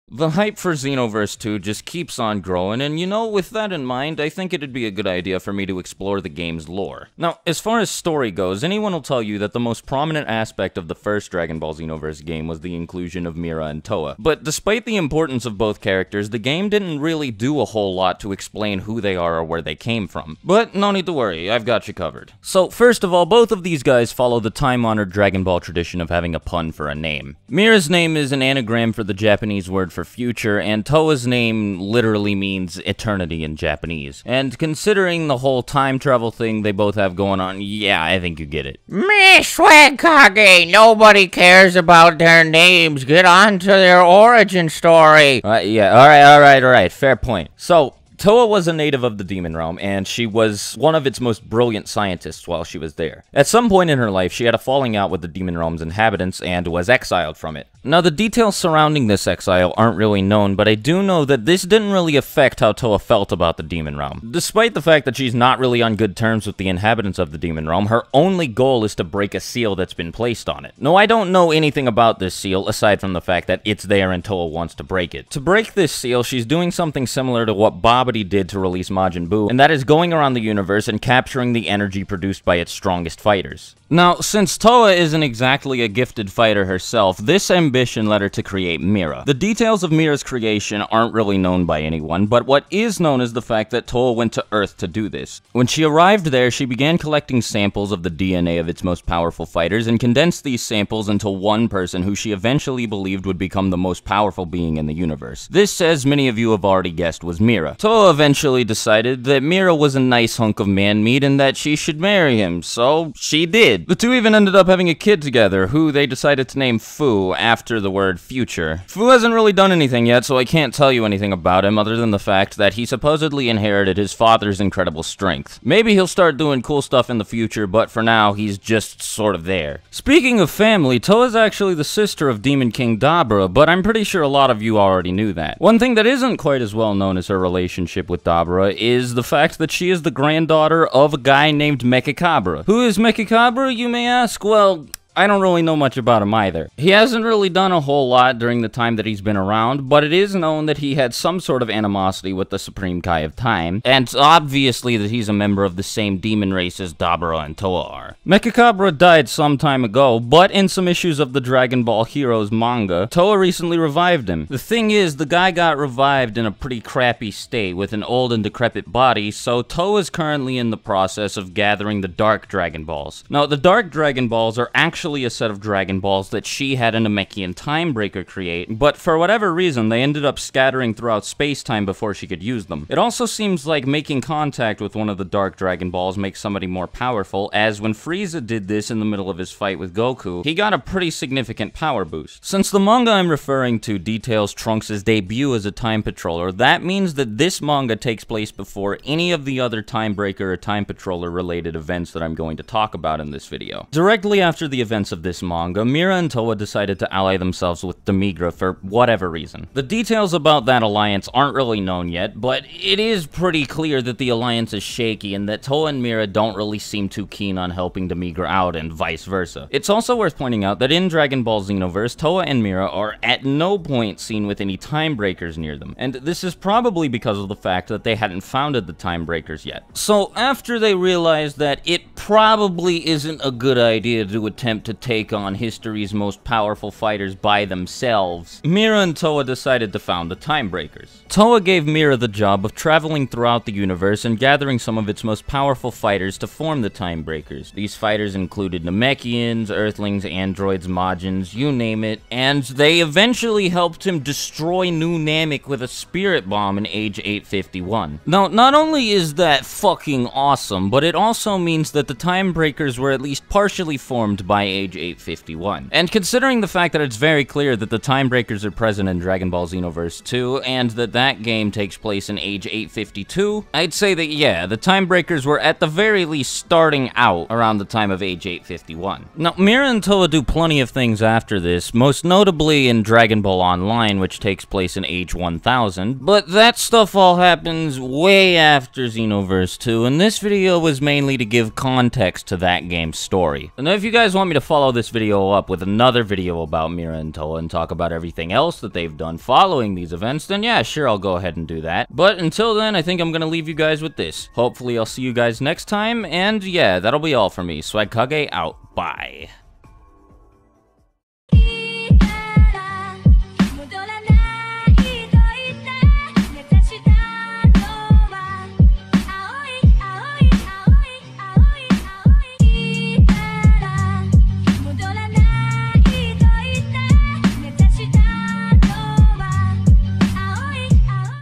The hype for Xenoverse 2 just keeps on growing, and with that in mind, I think it'd be a good idea for me to explore the game's lore. Now, as far as story goes, anyone will tell you that the most prominent aspect of the first Dragon Ball Xenoverse game was the inclusion of Mira and Towa. But despite the importance of both characters, the game didn't really do a whole lot to explain who they are or where they came from. But no need to worry, I've got you covered. So, first of all, both of these guys follow the time-honored Dragon Ball tradition of having a pun for a name. Mira's name is an anagram for the Japanese word for future, and Towa's name literally means eternity in Japanese. And considering the whole time travel thing they both have going on, yeah, I think you get it. Meh, Swag Kage, nobody cares about their names. Get on to their origin story. Yeah, alright, fair point. So, Towa was a native of the Demon Realm, and she was one of its most brilliant scientists while she was there. At some point in her life, she had a falling out with the Demon Realm's inhabitants and was exiled from it. Now, the details surrounding this exile aren't really known, but I do know that this didn't really affect how Towa felt about the Demon Realm. Despite the fact that she's not really on good terms with the inhabitants of the Demon Realm, her only goal is to break a seal that's been placed on it. No, I don't know anything about this seal, aside from the fact that it's there and Towa wants to break it. To break this seal, she's doing something similar to what Babidi did to release Majin Buu, and that is going around the universe and capturing the energy produced by its strongest fighters. Now, since Towa isn't exactly a gifted fighter herself, this ambition led her to create Mira. The details of Mira's creation aren't really known by anyone, but what is known is the fact that Towa went to Earth to do this. When she arrived there, she began collecting samples of the DNA of its most powerful fighters and condensed these samples into one person who she eventually believed would become the most powerful being in the universe. This, as many of you have already guessed, was Mira. Towa eventually decided that Mira was a nice hunk of man meat and that she should marry him, so she did. The two even ended up having a kid together, who they decided to name Fu, after the word future. Fu hasn't really done anything yet, so I can't tell you anything about him other than the fact that he supposedly inherited his father's incredible strength. Maybe he'll start doing cool stuff in the future, but for now, he's just sort of there. Speaking of family, Towa's actually the sister of Demon King Dabra, but I'm pretty sure a lot of you already knew that. One thing that isn't quite as well known as her relationship with Dabra is the fact that she is the granddaughter of a guy named Mechacabra. Who is Mechacabra, you may ask? Well, I don't really know much about him either. He hasn't really done a whole lot during the time that he's been around, but it is known that he had some sort of animosity with the Supreme Kai of Time, and obviously that he's a member of the same demon race as Dabra and Towa are. Mechacabra died some time ago, but in some issues of the Dragon Ball Heroes manga, Towa recently revived him. The thing is, the guy got revived in a pretty crappy state with an old and decrepit body, so Towa's currently in the process of gathering the Dark Dragon Balls. Now, the Dark Dragon Balls are actually a set of Dragon Balls that she had a Namekian Timebreaker create, but for whatever reason, they ended up scattering throughout space-time before she could use them. It also seems like making contact with one of the Dark Dragon Balls makes somebody more powerful, as when Frieza did this in the middle of his fight with Goku, he got a pretty significant power boost. Since the manga I'm referring to details Trunks' debut as a Time Patroller, that means that this manga takes place before any of the other Timebreaker or Time Patroller related events that I'm going to talk about in this video. Directly after the events of this manga, Mira and Towa decided to ally themselves with Demigra for whatever reason. The details about that alliance aren't really known yet, but it is pretty clear that the alliance is shaky and that Towa and Mira don't really seem too keen on helping Demigra out and vice versa. It's also worth pointing out that in Dragon Ball Xenoverse, Towa and Mira are at no point seen with any time breakers near them, and this is probably because of the fact that they hadn't founded the time breakers yet. So after they realized that it probably isn't a good idea to attempt to take on history's most powerful fighters by themselves, Mira and Towa decided to found the Time Breakers. Towa gave Mira the job of traveling throughout the universe and gathering some of its most powerful fighters to form the Time Breakers. These fighters included Namekians, Earthlings, androids, Majins, you name it, and they eventually helped him destroy New Namek with a spirit bomb in Age 851. Now, not only is that fucking awesome, but it also means that the Time Breakers were at least partially formed by Age 851. And considering the fact that it's very clear that the Time Breakers are present in Dragon Ball Xenoverse 2, and that game takes place in Age 852, I'd say that, yeah, the Time Breakers were at the very least starting out around the time of Age 851. Now, Mira and Towa do plenty of things after this, most notably in Dragon Ball Online, which takes place in Age 1000, but that stuff all happens way after Xenoverse 2, and this video was mainly to give context to that game's story. And if you guys want me to to follow this video up with another video about Mira and Towa and talk about everything else that they've done following these events, then yeah, sure, I'll go ahead and do that. But until then, I think I'm gonna leave you guys with this. Hopefully, I'll see you guys next time, and yeah, that'll be all for me. Swagkage out. Bye.